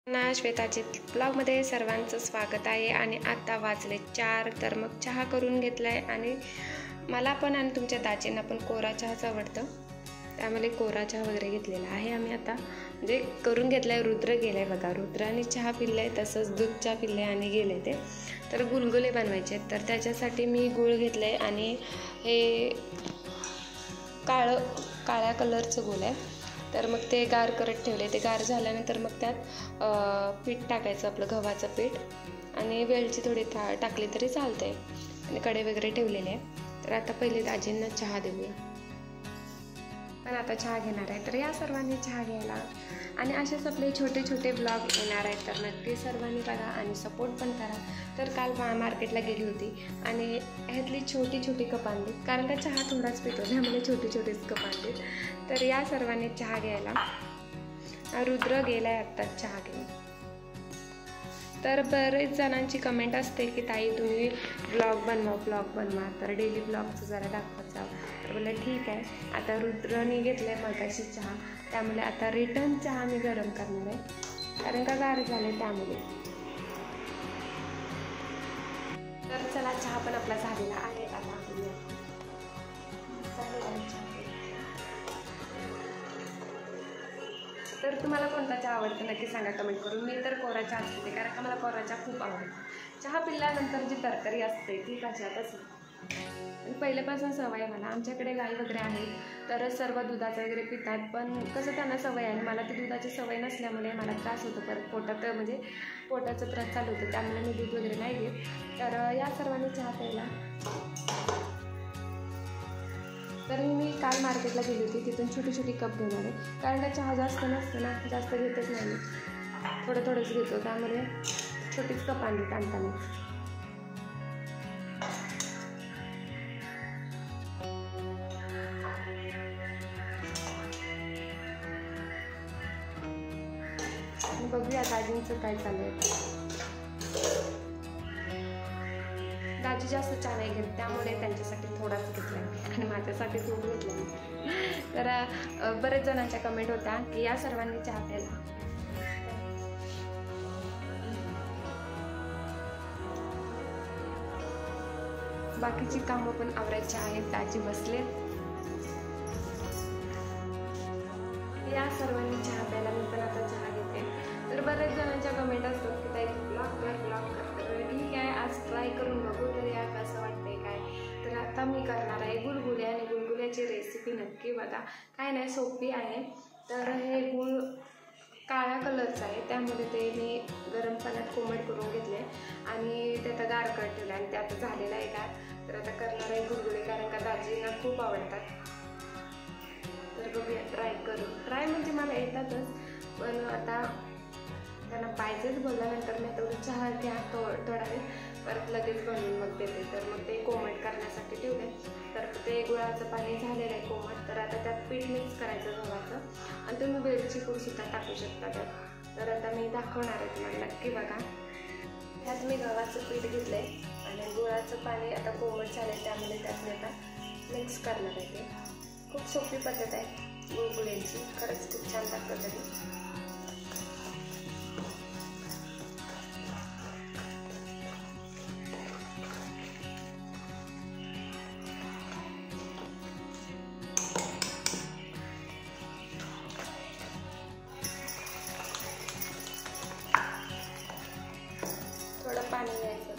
श्वेताचे ब्लॉगमध्ये सर्वांचं स्वागत आहे. आणि आता वाजले 4, तर मग चहा करून घेतला आहे. आणि मला पण आणि तुमच्या दाजींना पण कोरा चहाच आवडतं, त्यामुळे कोरा चहा वगैरे घेतलेला आहे आम्ही आता, म्हणजे करून घेतला आहे. रुद्र गेला आहे बघा, रुद्राने चहा पिल्ला आहे, तसंच दूध चहा पिल्लं आहे आणि गेले ते. तर गुलगुले बनवायचे आहेत, तर त्याच्यासाठी मी गूळ घेतलं आहे. आणि हे काळ्या कलरचं गूळ आहे. तर मग ते गार करत ठेवले. ते गार झाल्यानंतर मग त्यात पीठ टाकायचं, आपलं गव्हाचं पीठ, आणि वेलची थोडी टाकली तरी चालते. आणि कडे वगैरे ठेवलेले आहे. तर आता पहिले दाजींना चहा देऊया. पण आता चहा घेणार आहे, तर या सर्वांनी चहा घ्यायला. आणि असेच आपले छोटे छोटे ब्लॉग येणार आहेत, तर नक्की सर्वांनी बघा आणि सपोर्ट पण करा. तर काल मार्केटला गेली होती आणि ह्यातली छोटी छोटी कप आणली, कारण का चहा थोडाच पितो, त्यामुळे छोटी छोटीच कप आणली. तर या सर्वांनी चहा घ्यायला. रुद्र गेला आहे आत्ताच चहा घेऊन. तर बरेच जणांची कमेंट असते की ताई तुम्ही ब्लॉग बनवा, तर डेली ब्लॉगचं जरा दाखवत जावं. तर बोललं ठीक आहे. आता रुद्रने घेतलं आहे मगाशी चहा, त्यामुळे आता रिटर्न चहा मी गरम करणार आहे, कारण का गार झाले त्यामुळे. तर चला, चहा पण आपला झालेला आहे. आता तर तुम्हाला कोणता चहा आवडतो नक्की सांगा कमेंट करून. मी तर कोरा चहा असते, कारण का मला कोरा चहा खूप आवडतो. चहा पिल्यानंतर जी तरकारी असते ती कशातच आणि पहिल्यापासून सवय आहे मला. आमच्याकडे गाई वगैरे आहेत, तर सर्व दुधाचं वगैरे पितात, पण कसं त्यांना सवय आहे. मला ती दुधाची सवय नसल्यामुळे मला त्रास होतो, परत पोटाचा त्रास चालू होतो, त्यामुळे मी दूध वगैरे नाही घेत. तर या सर्वांनी चहा प्यायला. तर मी काल मार्केटला गेली होती, तिथून छोटी छोटी कप घेणार आहे, कारण का चहा जास्त नसतं ना, जास्त घेतच नाही मी, थोडंच घेतो, त्यामुळे छोटीच कप आणली आणताना. बघूया दाजींचं काय चालू आहे. दाजी जास्त चहा नाही घेत, त्यामुळे त्यांच्यासाठी थोडाच घेतला आहे आणि माझ्यासाठी खूप घेतला आहे. तर बरेच जणांच्या कमेंट होत्या की या सर्वांनी चहा प्यायला. बाकीची कामं पण आवरायची आहेत. दाजी बसले. या सर्वांनी चहा प्यायला, मी पण आता चहा घेते. तर बरेच जणांच्या कमेंट असतात की ताई ब्लॉग कर. तर ठीक आहे, आज ट्राय करून बघू तर या कसं वाटतंय काय. तर आता मी करणार आहे गुलगुले, आणि गुलगुल्याची रेसिपी नक्की बघा. काय नाही, सोपी आहे. तर हे गूळ काळ्या कलरचं आहे, त्यामुळे ते मी गरम पाण्यात कोमट करून घेतले आणि ते आता गार करत ठेवले, आणि ते आता झालेलं आहे गार. तर आता करणार आहे गुलगुले, कारण का दाजींना खूप आवडतात. तर बघूया, ट्राय म्हणजे मला येतातच, पण आता त्यांना पाहिजेच बोलल्यानंतर मी तेवढं चहा घ्या थोडा वेळ, परत लगेच बनवून मग देते. तर मग ते कोमट करण्यासाठी ठेवले. तर ते गुळाचं पाणी झालेलं आहे कोमट. तर आता त्यात पीठ मिक्स करायचं गव्हाचं, आणि तुम्ही वेलची पूडसुद्धा टाकू शकता त्यात. तर आता मी दाखवणार आहे तुम्हाला, नक्की बघा. त्यात मी गव्हाचं पीठ घेतलं आहे आणि गुळाचं पाणी आता कोमट झालं आहे, त्यामुळे त्यात मी आता मिक्स करणार आहे. ते खूप सोपी पद्धत आहे गुळगुळ्यांची, खरंच खूप छान लागतं. तरी थोडं पाणी घ्यायचं.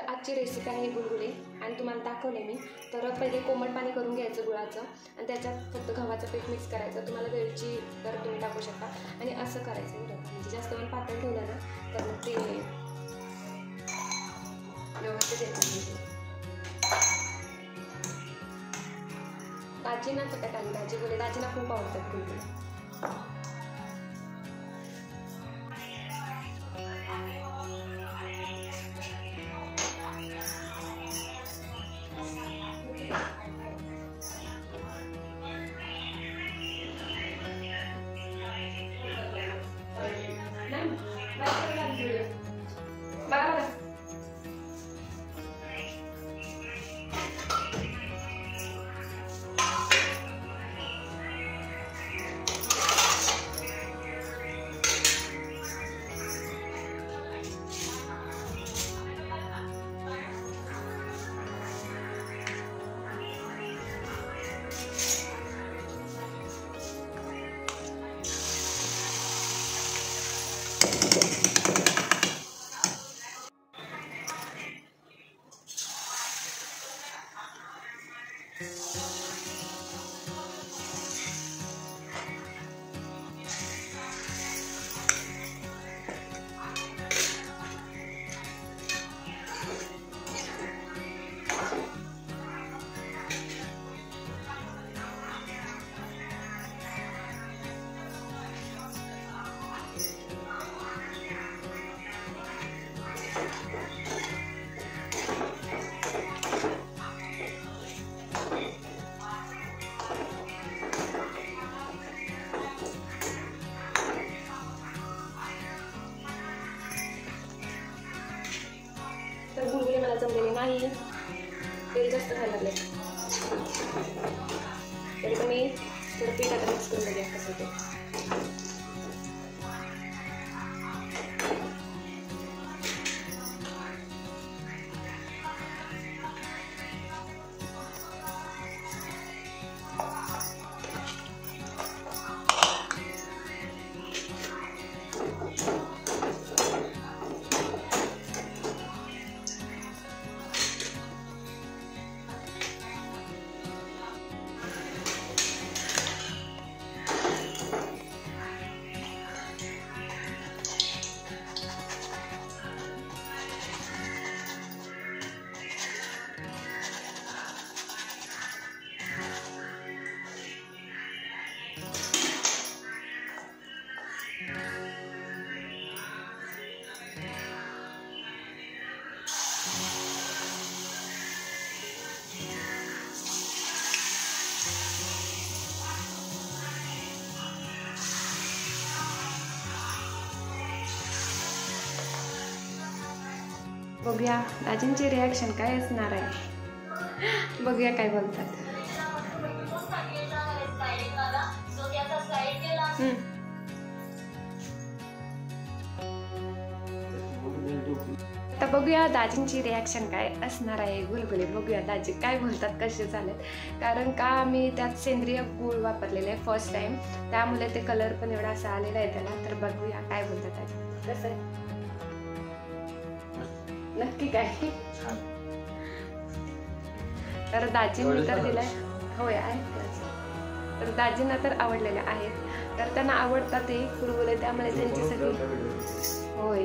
आजची रेसिपी आहे गुलगुले, आणि तुम्हाला दाखवले मी. तर पहिले कोमट पाणी करून घ्यायचं गुळाचं, आणि त्याच्यात फक्त गव्हाचं पीठ मिक्स करायचं. तुम्हाला वेलची तर तुम्ही टाकू शकता, आणि असं करायचं. म्हणजे जास्त पण पातळ ठेवलं ना तर मग ते व्यवस्थित येतं. दाजींना चटक आली. दाजी बोले दाजींना खूप आवडतात गुलगुले. तर गुलगुले मला जमलेले नाही, तेल जास्त खायला लागले. तरी पण मी थोडं पीठ आता मिक्स करून बघूया कसं ते. बघूया दाजींची रिॲक्शन काय असणार आहे. बघूया काय बोलतात. आता बघूया दाजींची रिॲक्शन काय असणार आहे. गुलगुले बघूया दाजी काय बोलतात, कसे झालेत. कारण का मी त्यात सेंद्रिय गूळ वापरलेले आहे फर्स्ट टाइम, त्यामुळे ते कलर पण एवढा असा आलेला आहे त्याला. तर बघूया काय बोलतात दाजी. कसं आहे नक्की काय. तर दाजींनी तर दिलाय. होय आहे. तर दाजींना तर आवडलेले आहेत, तर त्यांना आवडतात ते गुलगुले, त्यामुळे त्यांची सगळी. होय,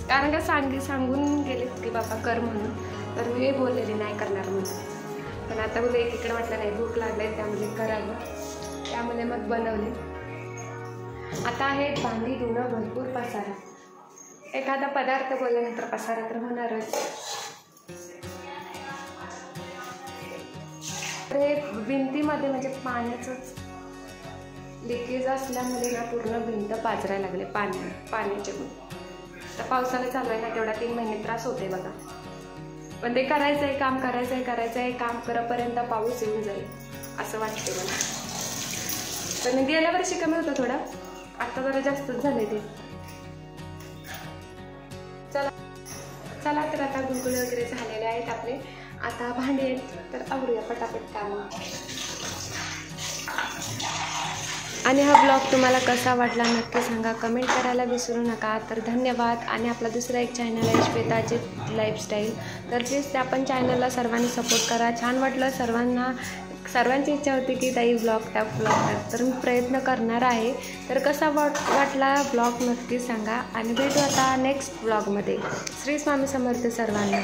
कारण का सांगून गेले की बाबा कर म्हणून, तर मी बोललेली नाही करणार म्हणून. पण आता बोले एकीकडे म्हटलं नाही भूक लागले त्यामुळे करावं, त्यामुळे मग बनवले. आता आहे भांडी धुणं, भरपूर पसारा. एखादा पदार्थ बोलल्यानंतर पसारा तर होणारच. तर भिंतीमध्ये म्हणजे पाण्याचंच लिकेज असल्यामुळे ना पूर्ण भिंत पाजरायला लागले पाण्याचे गुण. तर पावसाला चालू आहे ना, तेवढा 3 महिने त्रास होते बघा. पण ते करायचं आहे, काम करायचं आहे. काम करपर्यंत पाऊस येऊन जाईल असं वाटते मला. पण गेल्या वर्षी कमी होतं थोडा, आता जरा जास्तच झाले ते. चला तर आता गुलगुले वगैरे झालेले आहेत आपले. आता भांडी आहेत, तर आवरूया पटापट काम. आणि हा ब्लॉग तुम्हाला कसा वाटला नक्की सांगा, कमेंट करायला विसरू नका. तर धन्यवाद. आणि आपला दुसरा एक चॅनल आहे श्वेताची लाईफस्टाईल, तर प्लीज त्या पण चॅनलला सर्वांनी सपोर्ट करा. छान वाटलं सर्वांची इच्छा होती की ताई ब्लॉग तर मी प्रयत्न करणार आहे. तर कसा वाटला ब्लॉग नक्की सांगा. आणि भेटू आता नेक्स्ट ब्लॉगमध्ये. श्री स्वामी समर्थ सर्वांना.